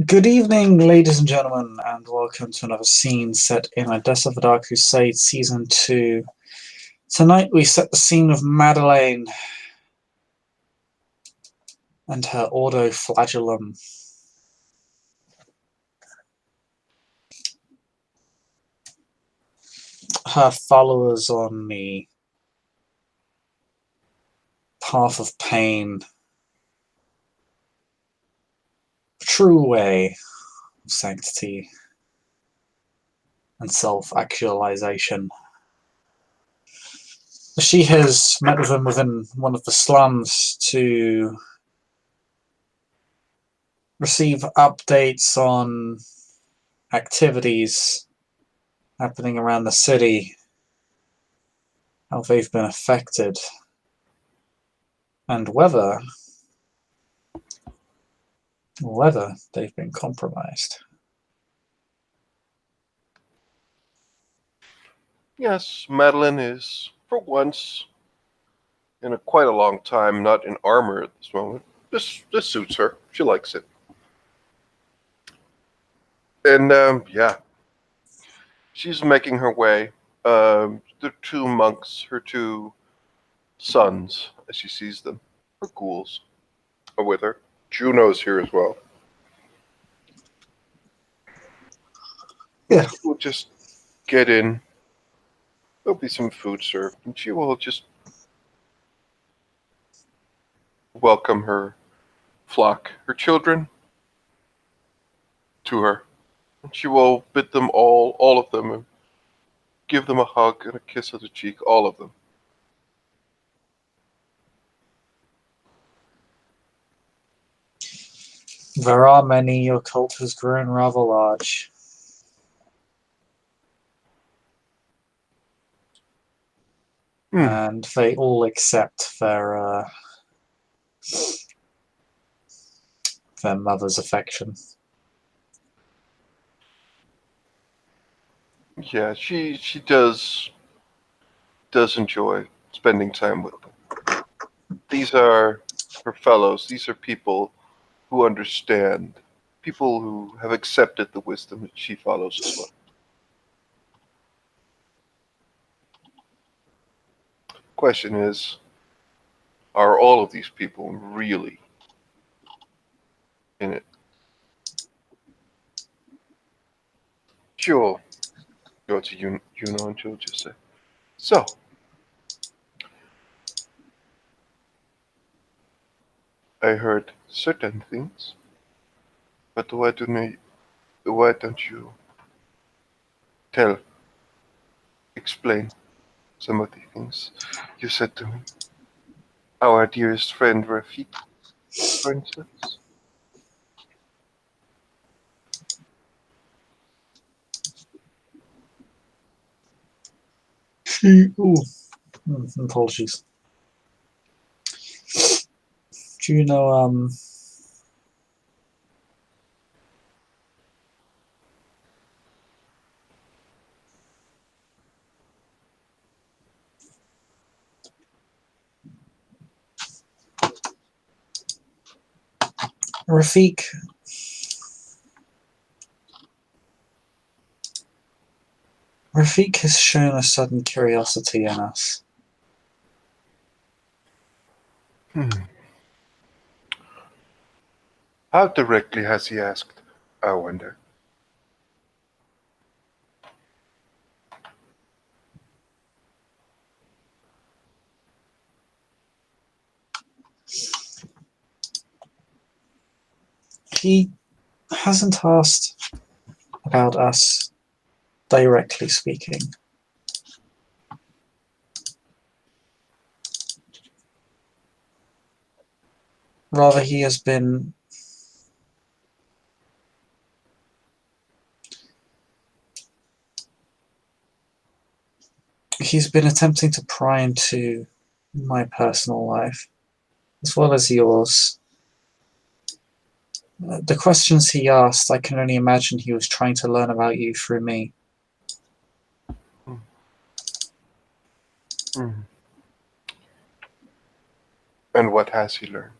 Good evening, ladies and gentlemen, and welcome to another scene set in Odessa the Dark Crusade Season 2. Tonight we set the scene of Madeleine and her autoflagellum. Her followers on the path of pain. True way of sanctity and self-actualization. She has met with him within one of the slums to receive updates on activities happening around the city, how they've been affected, and whether they've been compromised. Yes, Madeline is, for once, in quite a long time, not in armor at this moment. This suits her. She likes it. And, yeah. She's making her way. The two monks, her two sons, as she sees them, her ghouls, are with her. Juno's here as well. Yeah. We'll just get in. There'll be some food served, and she will just welcome her flock, her children, to her. And she will bid them all of them, and give them a hug and a kiss on the cheek, all of them. There are many. Your cult has grown rather large. And they all accept their mother's affection. Yeah, she does enjoy spending time with them. These are her fellows. These are people who understand, people who have accepted the wisdom that she follows as well. Question is, are all of these people really in it? She'll go to Juno and she'll just say, so, I heard certain things, but why don't you explain some of the things you said to me? Our dearest friend Rafik, for instance. Apologies. Juno, Rafik has shown a sudden curiosity in us. How directly has he asked, I wonder? He hasn't asked about us, directly speaking. Rather, he's been attempting to pry into my personal life, as well as yours. The questions he asked, I can only imagine he was trying to learn about you through me. And what has he learned?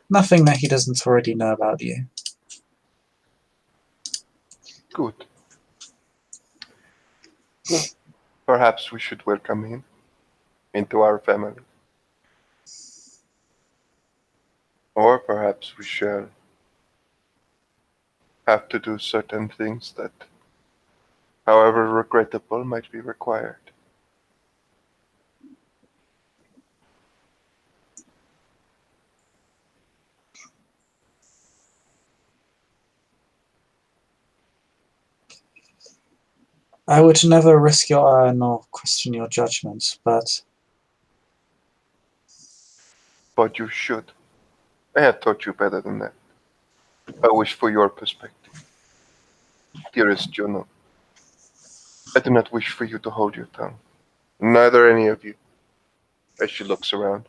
Nothing that he doesn't already know about you. Good. Well, perhaps we should welcome him into our family. Or perhaps we shall have to do certain things that, however regrettable, might be required. I would never risk your ire nor question your judgment, but But you should. I have taught you better than that. I wish for your perspective. Dearest Juno, I do not wish for you to hold your tongue. Neither any of you. As she looks around.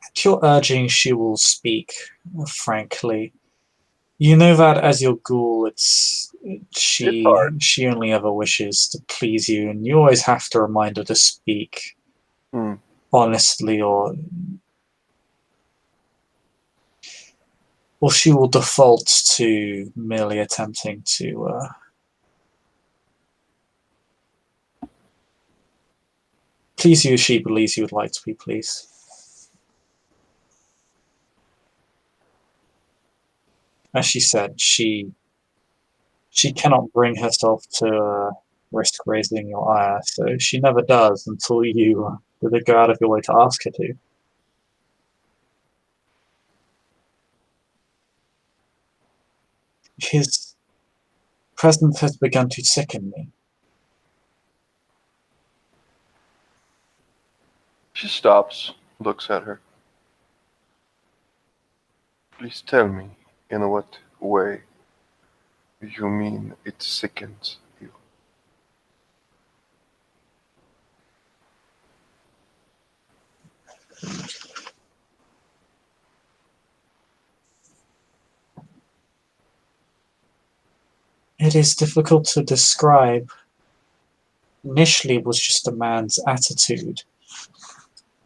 at your urging she will speak frankly. You know that as your ghoul, It's hard. she only ever wishes to please you, and you always have to remind her to speak Hmm. honestly, or she will default to merely attempting to please you as she believes you would like to be pleased. As she said, she cannot bring herself to risk raising your ire, so she never does until you either go out of your way to ask her to. His presence has begun to sicken me. She stops, looks at her. Please tell me, in what way you mean it sickens you? It is difficult to describe. Initially, it was just a man's attitude.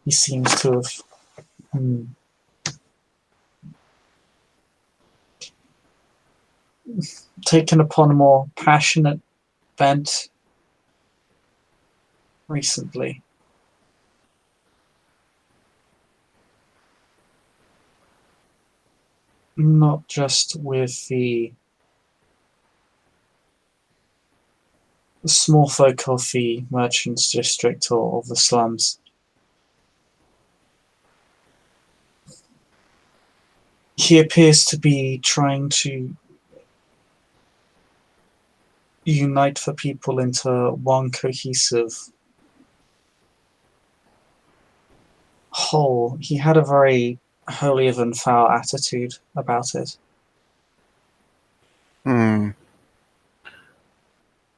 He seems to have taken upon a more passionate bent recently. Not just with the small folk of the merchants district or of the slums. He appears to be trying to unite the people into one cohesive whole. He had a very holier than thou attitude about it. Hmm.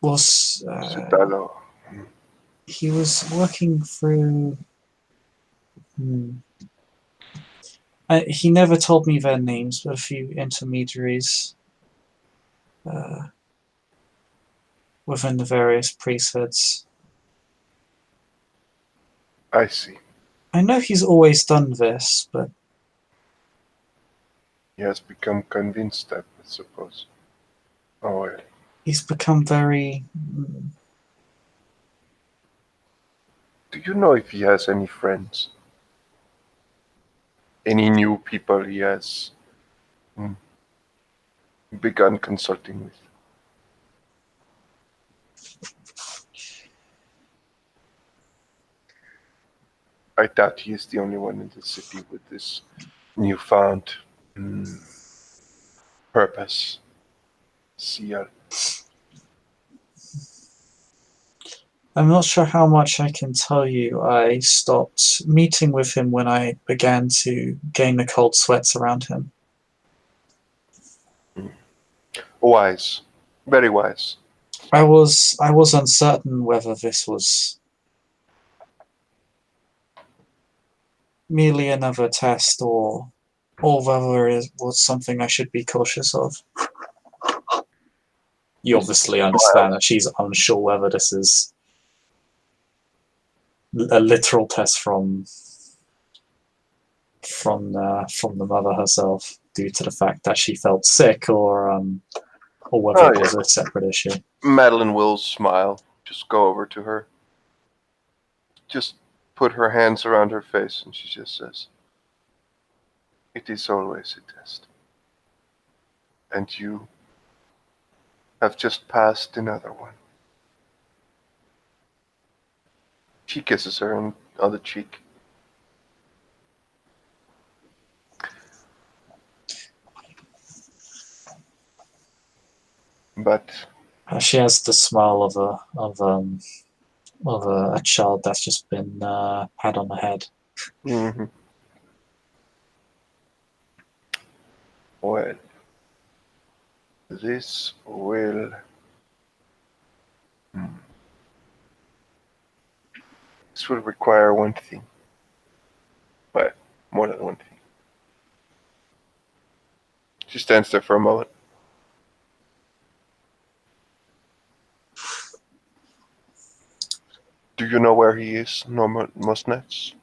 Was Citalo. he was working through. He never told me their names, but a few intermediaries uh, within the various priesthoods. I see. I know he's always done this, but He has become convinced that, I suppose. Oh, well. he's become very. Do you know if he has any friends? Any new people he has begun consulting with? I doubt he is the only one in the city with this newfound purpose. Seal. I'm not sure how much I can tell you. I stopped meeting with him when I began to gain the cold sweats around him. Wise. Very wise. I was uncertain whether this was merely another test or or whether it was something I should be cautious of. You Mrs. obviously Smile. understand that she's unsure whether this is a literal test from the mother herself due to the fact that she felt sick, or whether Oh it yeah. was a separate issue. Madeline will smile. Just go over to her. Just put her hands around her face, and she just says, "It is always a test, and you have just passed another one." She kisses her on the cheek. But She has the smile of a child that's just been pat on the head. mhm, well, this will this will require one thing, but more than one thing. She stands there for a moment. Do you know where he is, most nights?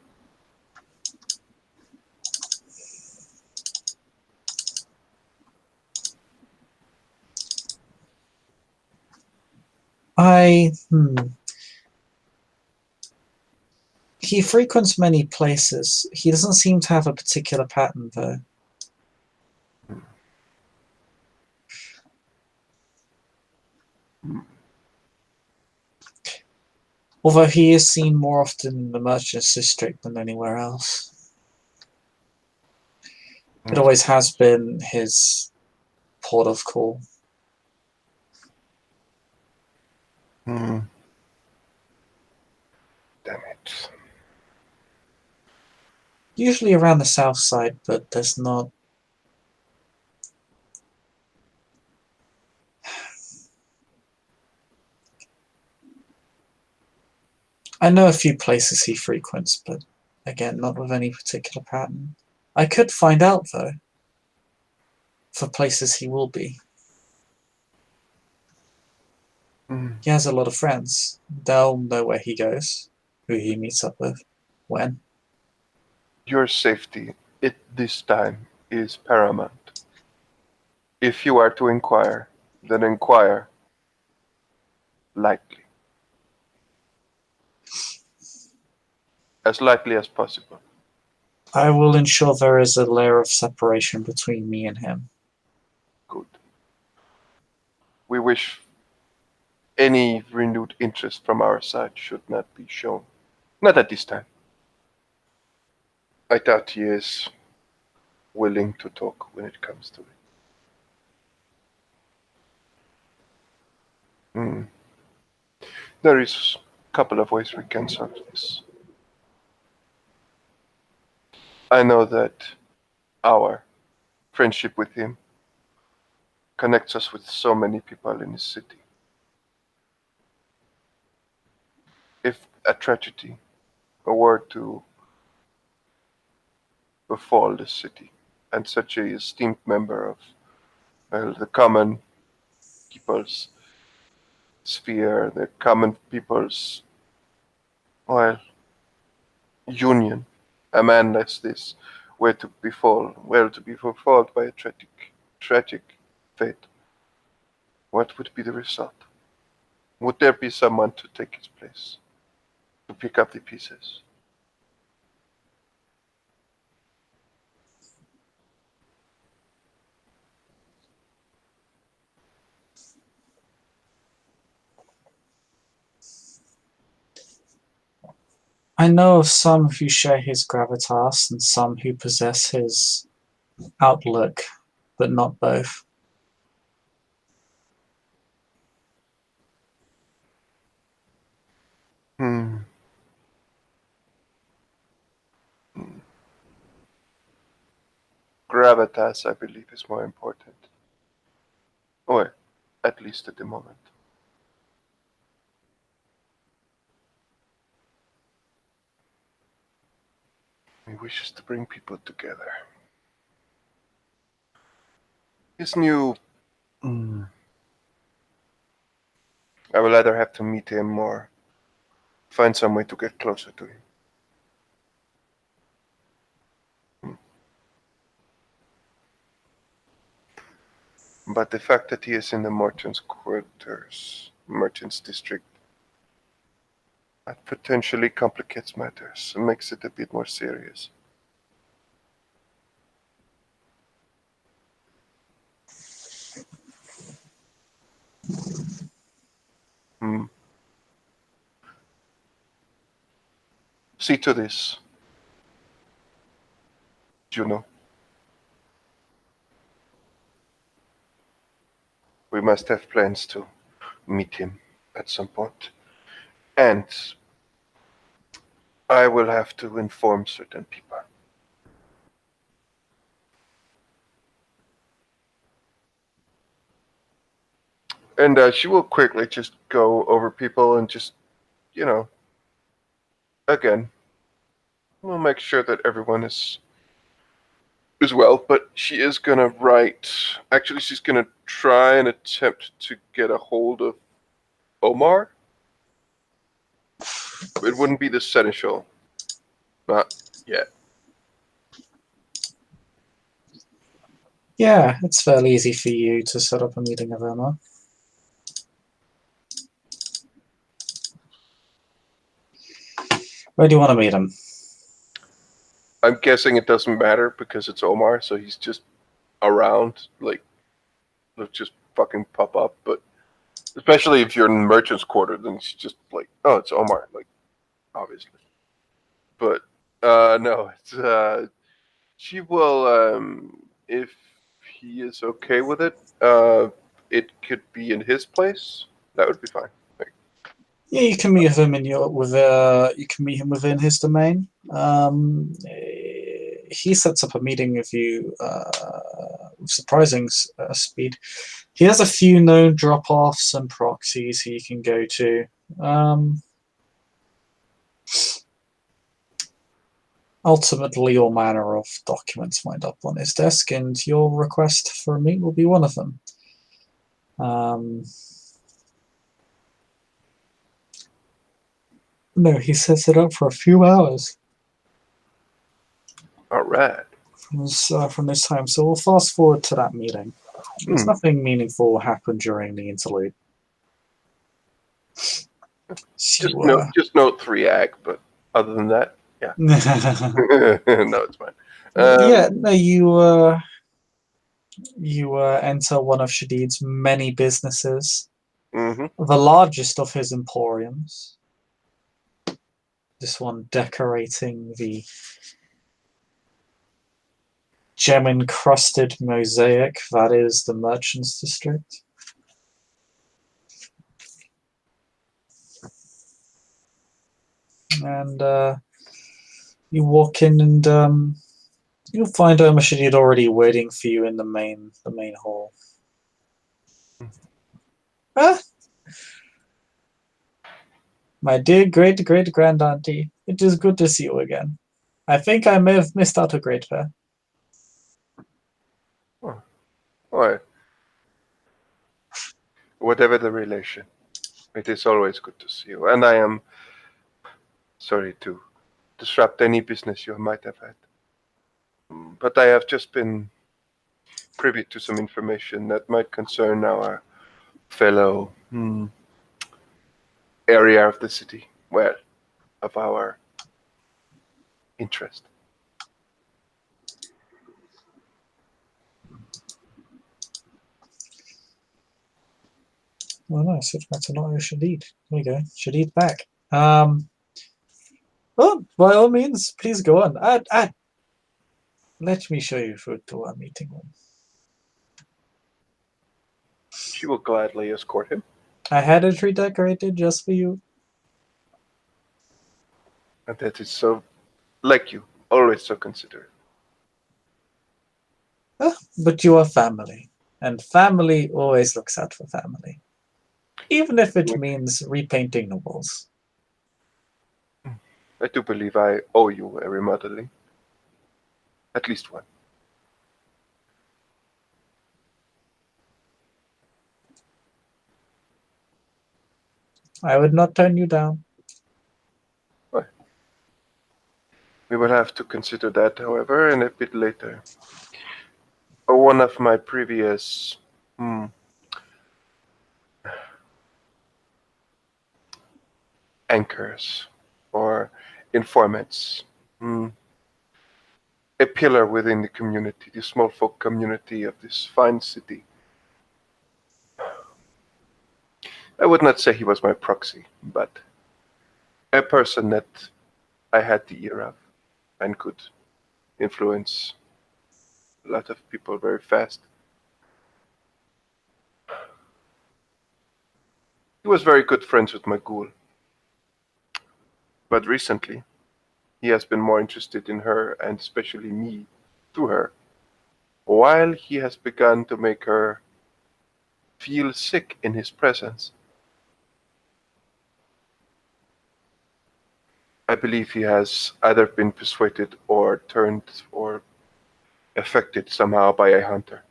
I He frequents many places. He doesn't seem to have a particular pattern, though. Although he is seen more often in the Merchants District than anywhere else. It always has been his port of call. Hmm. Damn it. Usually around the south side, but there's not. I know a few places he frequents, but again, not with any particular pattern. I could find out, though, for places he will be. Hmm. He has a lot of friends. They'll know where he goes, who he meets up with, when. Your safety at this time is paramount. If you are to inquire, then inquire lightly, as lightly as possible. I will ensure there is a layer of separation between me and him. Good. We wish any renewed interest from our side should not be shown. Not at this time. I doubt he is willing to talk when it comes to it. Hmm. There is a couple of ways we can solve this. I know that our friendship with him connects us with so many people in his city. If a tragedy were to befall the city, and such a esteemed member of the common people's sphere, the common people's, well, union, a man as this were to be befalled by a tragic fate, what would be the result? Would there be someone to take his place, to pick up the pieces? I know of some who share his gravitas and some who possess his outlook, but not both. Hmm. Gravitas, I believe, is more important. Or, at least at the moment. He wishes to bring people together. his new. I will either have to meet him or find some way to get closer to him. But the fact that he is in the merchants' quarters, merchants' district, that potentially complicates matters and makes it a bit more serious. Hmm. See to this, Juno. We must have plans to meet him at some point. And I will have to inform certain people. And she will quickly just go over people and just, again, we'll make sure that everyone is well. But she is gonna write. Actually, she's gonna try and attempt to get a hold of Omar. It wouldn't be the seneschal, not yet. Yeah, it's fairly easy for you to set up a meeting of Emma. Where do you want to meet him? I'm guessing it doesn't matter because it's Omar, so he's just around. Like, he'll just fucking pop up. But especially if you're in the merchant's quarter, then it's just like, oh, it's Omar. Like, obviously. But no, it's she will. If he is okay with it, it could be in his place. That would be fine. Yeah, you can meet him you can meet him within his domain. He sets up a meeting with you with surprising speed. He has a few known drop-offs and proxies he can go to. Ultimately, all manner of documents wind up on his desk, and your request for a meet will be one of them. No, he sets it up for a few hours. All right. From this time, so we'll fast forward to that meeting. There's nothing meaningful will happen during the interlude. Just note 3 ag, but other than that, yeah. No, it's fine. Yeah, no, you enter one of Shadid's many businesses, the largest of his emporiums. This one decorating the gem-encrusted mosaic that is the Merchants District. And you walk in, and you'll find Shadid already waiting for you in the main hall. Ah, my dear great auntie, it is good to see you again. I think I may have missed out a great fair. Why? Whatever the relation, it is always good to see you. And I am sorry to disrupt any business you might have had. But I have just been privy to some information that might concern our fellow area of the city, well, of our interest. Well, no, switch back to not Shadid. There we go. Shadid back. Well, by all means, please go on. Let me show you to our meeting room. She will gladly escort him. I had it redecorated just for you. And that is so, like you, always so considerate. But you are family, and family always looks out for family. Even if it means repainting the walls. I do believe I owe you a remodeling. At least one. I would not turn you down. Well, we will have to consider that, however, and a bit later. One of my previous anchors or informants, hmm, a pillar within the community, the small folk community of this fine city. I would not say he was my proxy, but a person that I had the ear of and could influence a lot of people very fast. He was very good friends with my ghoul, but recently he has been more interested in her and especially me through her, while he has begun to make her feel sick in his presence. I believe he has either been persuaded or turned or affected somehow by a hunter.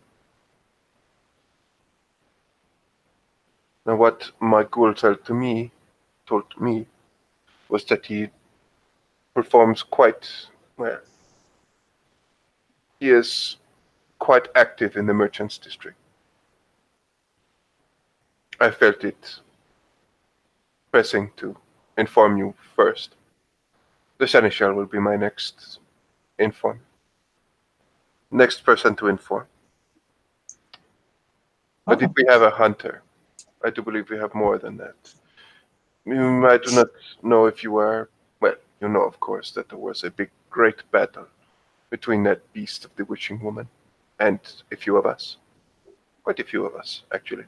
Now, what my ghoul told to me, was that he performs quite well. He is quite active in the merchants district. I felt it pressing to inform you first. The seneschal will be my next next person to inform. But if Oh, we have a hunter, I do believe we have more than that. I do not know if you are, well, you know, of course, that there was a big, great battle between that beast of the witching woman and a few of us. Quite a few of us, actually.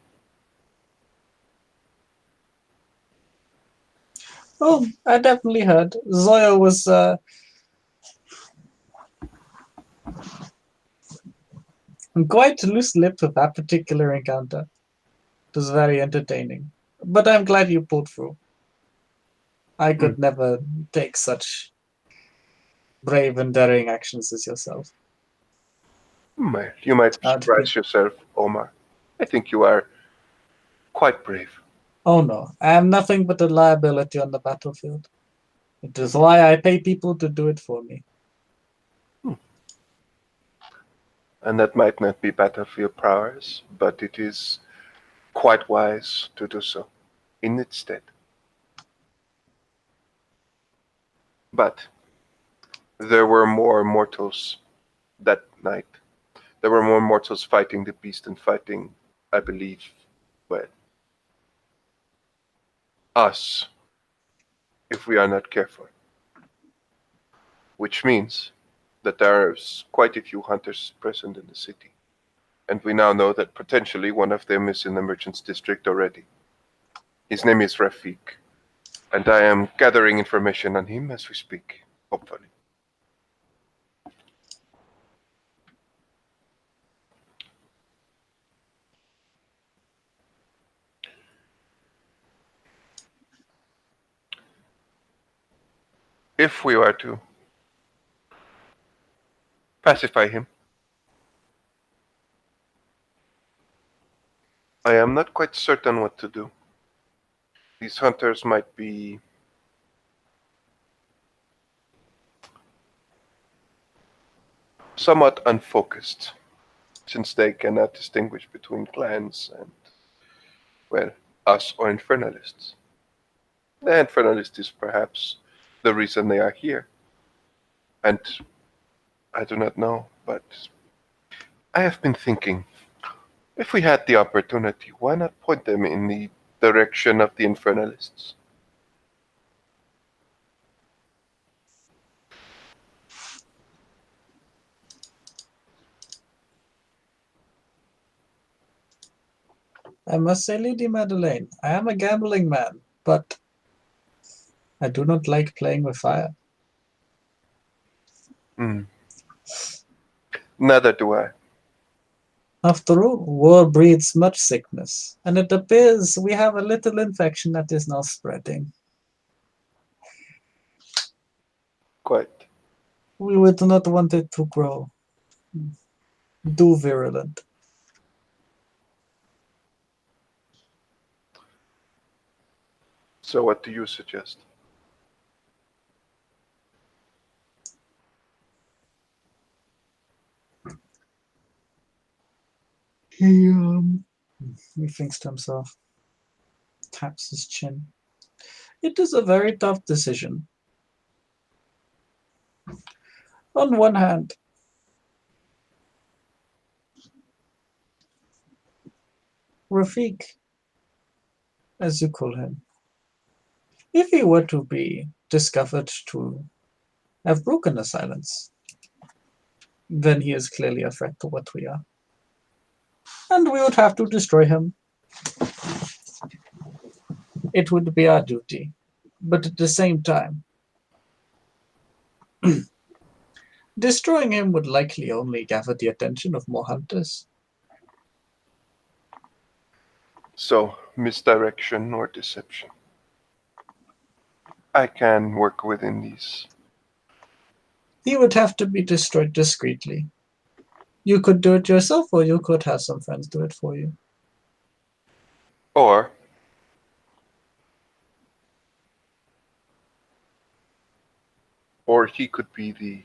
oh, I definitely heard. Zoya was quite loose-lipped with that particular encounter. It was very entertaining. But I'm glad you pulled through. I Hmm. could never take such brave and daring actions as yourself. You might I'd be. surprise yourself, Omar. I think you are quite brave. Oh no, I am nothing but a liability on the battlefield. It is why I pay people to do it for me. Hmm. And that might not be battlefield prowess, but it is quite wise to do so in its stead. But there were more mortals that night. There were more mortals fighting the beast and fighting, I believe, well, us, if we are not careful. Which means that there is quite a few hunters present in the city. And we now know that potentially one of them is in the merchants district already. His name is Rafik, and I am gathering information on him as we speak, hopefully. If we were to pacify him, I am not quite certain what to do. These hunters might be somewhat unfocused, since they cannot distinguish between clans and, well, us or infernalists. The infernalist is perhaps the reason they are here, and I do not know, but I have been thinking, if we had the opportunity, why not point them in the direction of the infernalists? I must say, Lady Madeleine, I am a gambling man, but I do not like playing with fire. Hmm. Neither do I. After all, war breeds much sickness, and it appears we have a little infection that is now spreading. Quite. We would not want it to grow too virulent. So what do you suggest? He thinks to himself, taps his chin. It is a very tough decision. On one hand, Rafik, as you call him, if he were to be discovered to have broken the silence, then he is clearly a threat to what we are. And we would have to destroy him. It would be our duty. But at the same time, destroying him would likely only gather the attention of more hunters. So, misdirection or deception. I can work within these. He would have to be destroyed discreetly. You could do it yourself, or you could have some friends do it for you. Or he could be the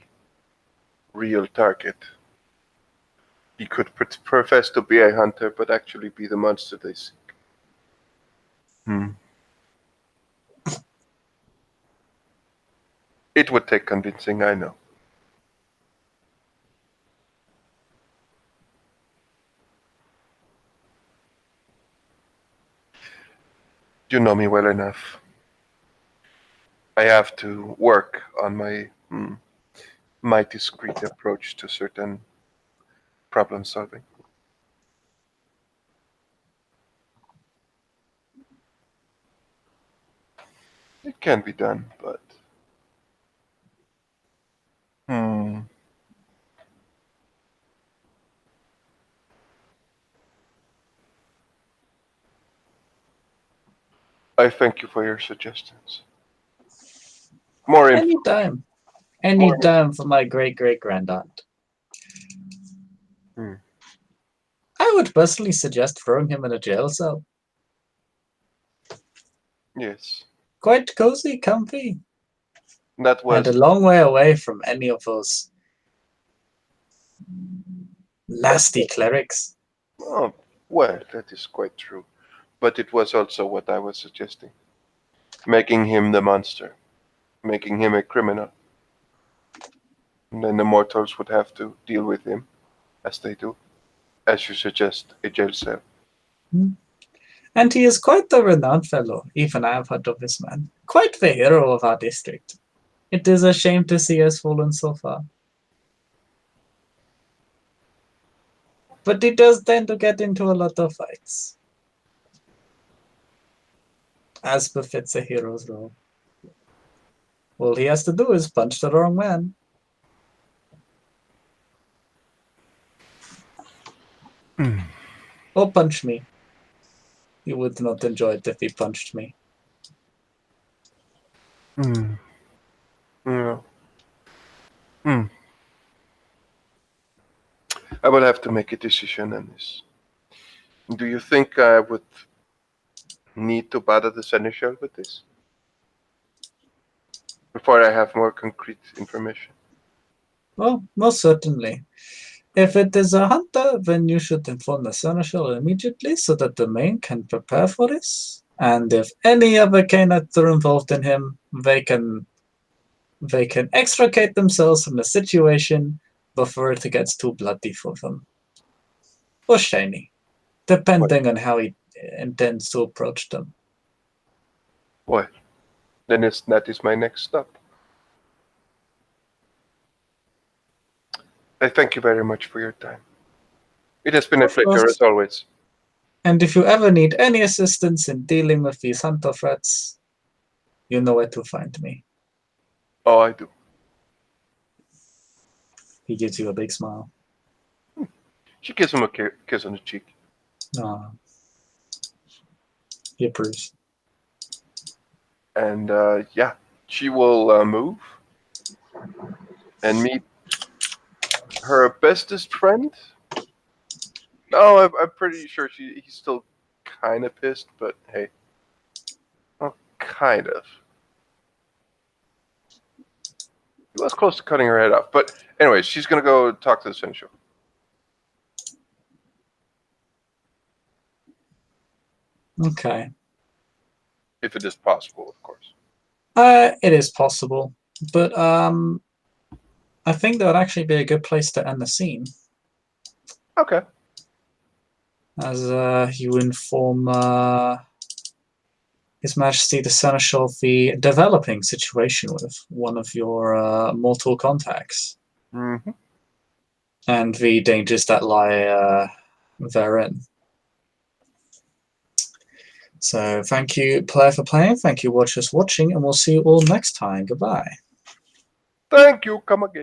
real target. He could profess to be a hunter, but actually be the monster they seek. It would take convincing, I know. You know me well enough. I have to work on my discreet approach to certain problem solving. It can be done, but I thank you for your suggestions. More info. Anytime. Anytime for my great-great-grandaunt. I would personally suggest throwing him in a jail cell. Yes. Quite cozy, comfy. That was... And a long way away from any of those nasty clerics. Oh, well, that is quite true. But it was also what I was suggesting. Making him the monster. Making him a criminal. And then the mortals would have to deal with him, as they do. As you suggest, a jail cell. And he is quite the renowned fellow, even I have heard of this man. Quite the hero of our district. It is a shame to see us fallen so far. But he does tend to get into a lot of fights. As befits a hero's role. All he has to do is punch the wrong man. Or punch me. You would not enjoy it if he punched me. Yeah. I will have to make a decision on this. Do you think I would need to bother the seneschal with this? Before I have more concrete information. Well, most certainly. If it is a hunter, then you should inform the seneschal immediately so that the main can prepare for this. And if any other Canaanites are involved in him, they can extricate themselves from the situation before it gets too bloody for them. Or shiny, depending on how he intends to approach them. Well, then that is my next step. I thank you very much for your time. It has been a pleasure as always. And if you ever need any assistance in dealing with these hunter threats, you know where to find me. Oh, I do. He gives you a big smile. She gives him a kiss on the cheek. He approves. And yeah, she will move and meet her bestest friend. No, I'm pretty sure he's still kind of pissed, but hey. Well, kind of. He was close to cutting her head off. But anyways, she's going to go talk to the Seneschal. Okay. If it is possible, of course. It is possible, but I think that would actually be a good place to end the scene. Okay. As you inform His Majesty the Seneschal of the developing situation with one of your mortal contacts. Mm-hmm. And the dangers that lie therein. So thank you, player, for playing. Thank you, watchers, for watching, and we'll see you all next time. Goodbye. Thank you. Come again.